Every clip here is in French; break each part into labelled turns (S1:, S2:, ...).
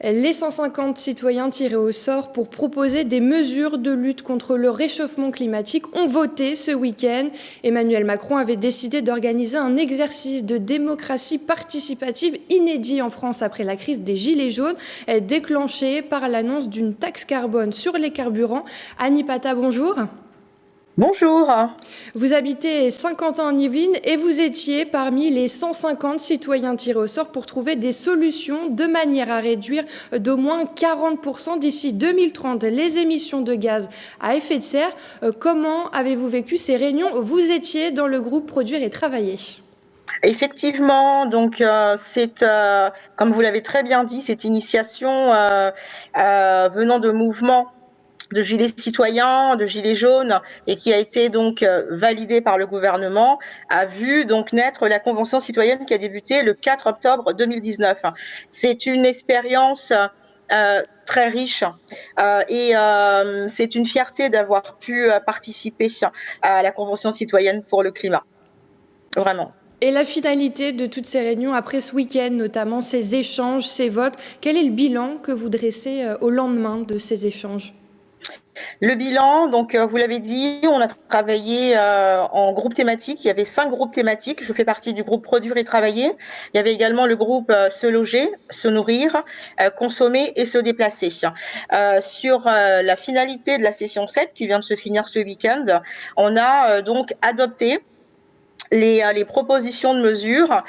S1: Les 150 citoyens tirés au sort pour proposer des mesures de lutte contre le réchauffement climatique ont voté ce week-end. Emmanuel Macron avait décidé d'organiser un exercice de démocratie participative inédit en France après la crise des Gilets jaunes, déclenchée par l'annonce d'une taxe carbone sur les carburants. Annie Pata, bonjour.
S2: Bonjour.
S1: Vous habitez Saint-Quentin-en-Yvelines et vous étiez parmi les 150 citoyens tirés au sort pour trouver des solutions de manière à réduire d'au moins 40% d'ici 2030 les émissions de gaz à effet de serre. Comment avez-vous vécu ces réunions? Vous étiez dans le groupe Produire et Travailler.
S2: Effectivement, donc c'est, comme vous l'avez très bien dit, cette initiation venant de mouvements de gilets citoyens, de gilets jaunes, et qui a été donc validée par le gouvernement, a vu donc naître la Convention citoyenne qui a débuté le 4 octobre 2019. C'est une expérience très riche et c'est une fierté d'avoir pu participer à la Convention citoyenne pour le climat. Vraiment.
S1: Et la finalité de toutes ces réunions, après ce week-end, notamment ces échanges, ces votes, quel est le bilan que vous dressez au lendemain de ces échanges?
S2: Le bilan, donc vous l'avez dit, on a travaillé en groupe thématique. Il y avait 5 groupes thématiques. Je fais partie du groupe Produire et Travailler. Il y avait également le groupe Se loger, se nourrir, consommer et se déplacer. Sur la finalité de la session 7 qui vient de se finir ce week-end, on a donc adopté les propositions de mesures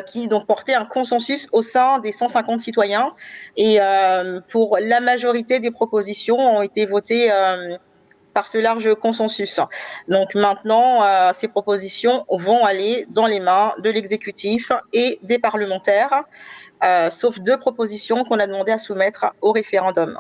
S2: qui donc portaient un consensus au sein des 150 citoyens et pour la majorité des propositions ont été votées par ce large consensus. Donc maintenant, ces propositions vont aller dans les mains de l'exécutif et des parlementaires, sauf 2 propositions qu'on a demandé à soumettre au référendum.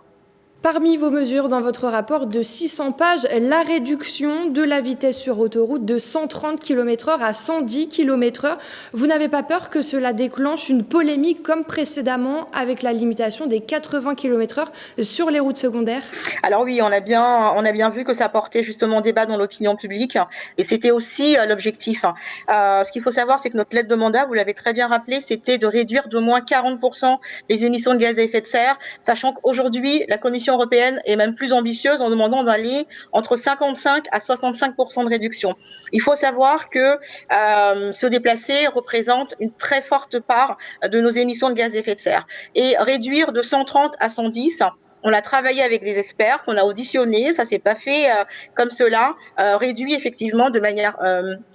S1: Parmi vos mesures dans votre rapport de 600 pages, la réduction de la vitesse sur autoroute de 130 km/h à 110 km/h. Vous n'avez pas peur que cela déclenche une polémique comme précédemment avec la limitation des 80 km/h sur les routes secondaires?
S2: Alors oui, on a bien vu que ça portait justement débat dans l'opinion publique et c'était aussi l'objectif. Ce qu'il faut savoir, c'est que notre lettre de mandat, vous l'avez très bien rappelé, c'était de réduire d'au moins 40% les émissions de gaz à effet de serre, sachant qu'aujourd'hui, la Commission européenne est même plus ambitieuse en demandant d'aller entre 55 à 65% de réduction. Il faut savoir que se déplacer représente une très forte part de nos émissions de gaz à effet de serre. Et réduire de 130 à 110, on a travaillé avec des experts qu'on a auditionnés, ça s'est pas fait comme cela, réduit effectivement de manière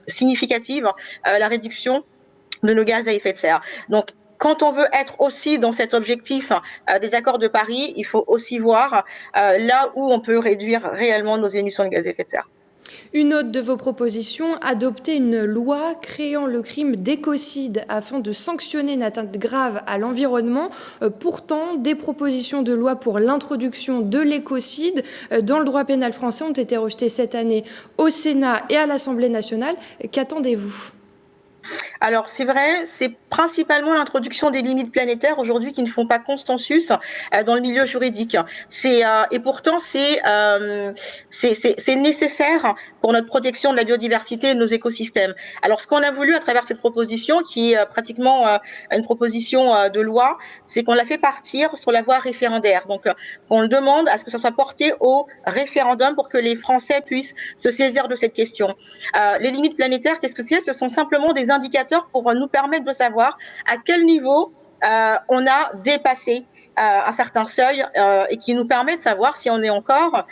S2: significative la réduction de nos gaz à effet de serre. Donc quand on veut être aussi dans cet objectif des accords de Paris, il faut aussi voir là où on peut réduire réellement nos émissions de gaz à effet de serre.
S1: Une autre de vos propositions, adopter une loi créant le crime d'écocide afin de sanctionner une atteinte grave à l'environnement. Pourtant, des propositions de loi pour l'introduction de l'écocide dans le droit pénal français ont été rejetées cette année au Sénat et à l'Assemblée nationale. Qu'attendez-vous?
S2: Alors c'est vrai, c'est principalement l'introduction des limites planétaires aujourd'hui qui ne font pas consensus dans le milieu juridique. Et pourtant c'est nécessaire pour notre protection de la biodiversité et de nos écosystèmes. Alors ce qu'on a voulu à travers cette proposition, qui est pratiquement une proposition de loi, c'est qu'on l'a fait partir sur la voie référendaire. Donc on demande à ce que ça soit porté au référendum pour que les Français puissent se saisir de cette question. Les limites planétaires, qu'est-ce que c'est? Ce sont simplement des indicateurs pour nous permettre de savoir à quel niveau on a dépassé un certain seuil et qui nous permet de savoir si on est encore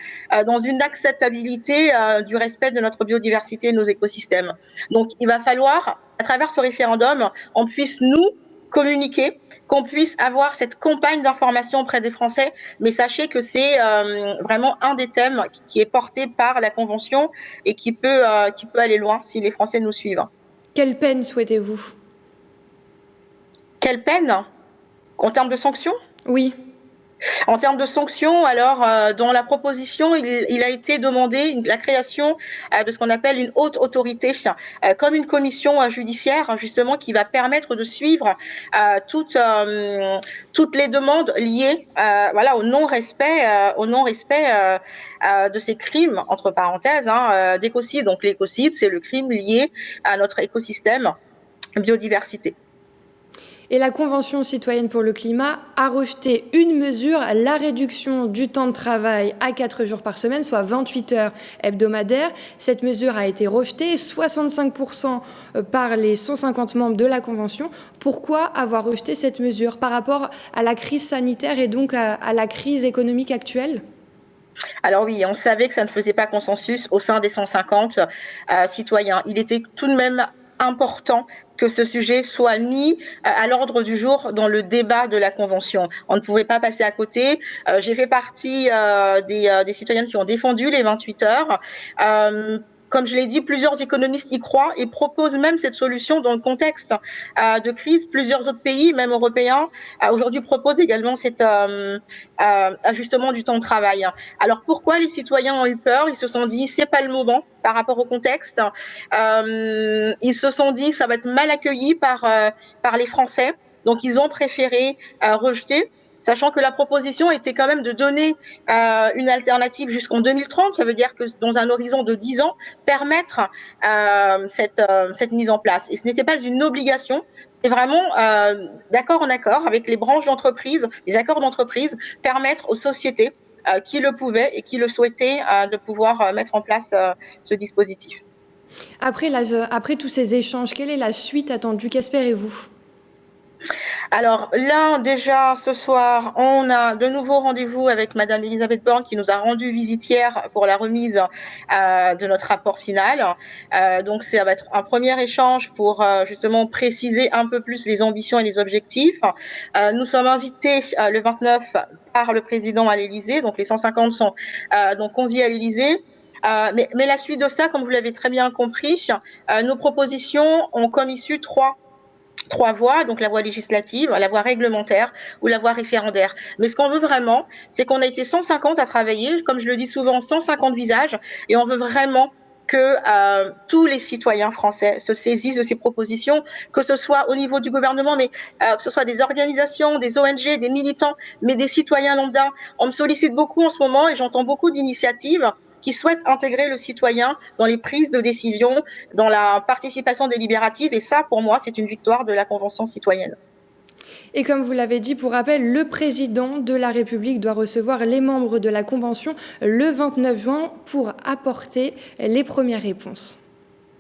S2: dans une acceptabilité du respect de notre biodiversité et de nos écosystèmes. Donc il va falloir, à travers ce référendum, on puisse nous communiquer, qu'on puisse avoir cette campagne d'information auprès des Français, mais sachez que c'est vraiment un des thèmes qui est porté par la Convention et qui peut aller loin si les Français nous suivent.
S1: Quelle peine souhaitez-vous?
S2: Quelle peine en termes de sanctions?
S1: Oui.
S2: En termes de sanctions, alors dans la proposition, il a été demandé la création de ce qu'on appelle une haute autorité, comme une commission judiciaire justement qui va permettre de suivre toutes les demandes liées voilà, au non-respect de ces crimes, entre parenthèses, d'écocide. Donc l'écocide, c'est le crime lié à notre écosystème biodiversité.
S1: Et la Convention citoyenne pour le climat a rejeté une mesure, la réduction du temps de travail à 4 jours par semaine, soit 28 heures hebdomadaires. Cette mesure a été rejetée, 65% par les 150 membres de la Convention. Pourquoi avoir rejeté cette mesure par rapport à la crise sanitaire et donc à la crise économique actuelle ?
S2: Alors oui, on savait que ça ne faisait pas consensus au sein des 150 citoyens. Il était tout de même important que ce sujet soit mis à l'ordre du jour dans le débat de la Convention. On ne pouvait pas passer à côté. J'ai fait partie des citoyennes qui ont défendu les 28 heures. Comme je l'ai dit, plusieurs économistes y croient et proposent même cette solution dans le contexte de crise. Plusieurs autres pays, même européens, aujourd'hui proposent également cet ajustement du temps de travail. Alors pourquoi les citoyens ont eu peur ? Ils se sont dit c'est pas le moment par rapport au contexte. Ils se sont dit ça va être mal accueilli par les Français. Donc ils ont préféré rejeter, sachant que la proposition était quand même de donner une alternative jusqu'en 2030, ça veut dire que dans un horizon de 10 ans, permettre cette mise en place. Et ce n'était pas une obligation, c'est vraiment d'accord en accord avec les branches d'entreprise, les accords d'entreprise, permettre aux sociétés qui le pouvaient et qui le souhaitaient de pouvoir mettre en place ce dispositif.
S1: Après tous ces échanges, quelle est la suite attendue ? Qu'espérez-vous ?
S2: Alors là, déjà, ce soir, on a de nouveaux rendez-vous avec Madame Elisabeth Borne qui nous a rendu visite hier pour la remise de notre rapport final. Donc, ça va être un premier échange pour justement préciser un peu plus les ambitions et les objectifs. Nous sommes invités le 29 par le président à l'Élysée. Donc, les 150 sont donc conviés à l'Élysée. Mais la suite de ça, comme vous l'avez très bien compris, nos propositions ont comme issue trois voies, donc la voie législative, la voie réglementaire ou la voie référendaire. Mais ce qu'on veut vraiment, c'est qu'on a été 150 à travailler, comme je le dis souvent, 150 visages, et on veut vraiment que tous les citoyens français se saisissent de ces propositions, que ce soit au niveau du gouvernement, mais que ce soit des organisations, des ONG, des militants, mais des citoyens lambda. On me sollicite beaucoup en ce moment et j'entends beaucoup d'initiatives qui souhaitent intégrer le citoyen dans les prises de décision, dans la participation délibérative. Et ça, pour moi, c'est une victoire de la Convention citoyenne.
S1: Et comme vous l'avez dit, pour rappel, le président de la République doit recevoir les membres de la Convention le 29 juin pour apporter les premières réponses.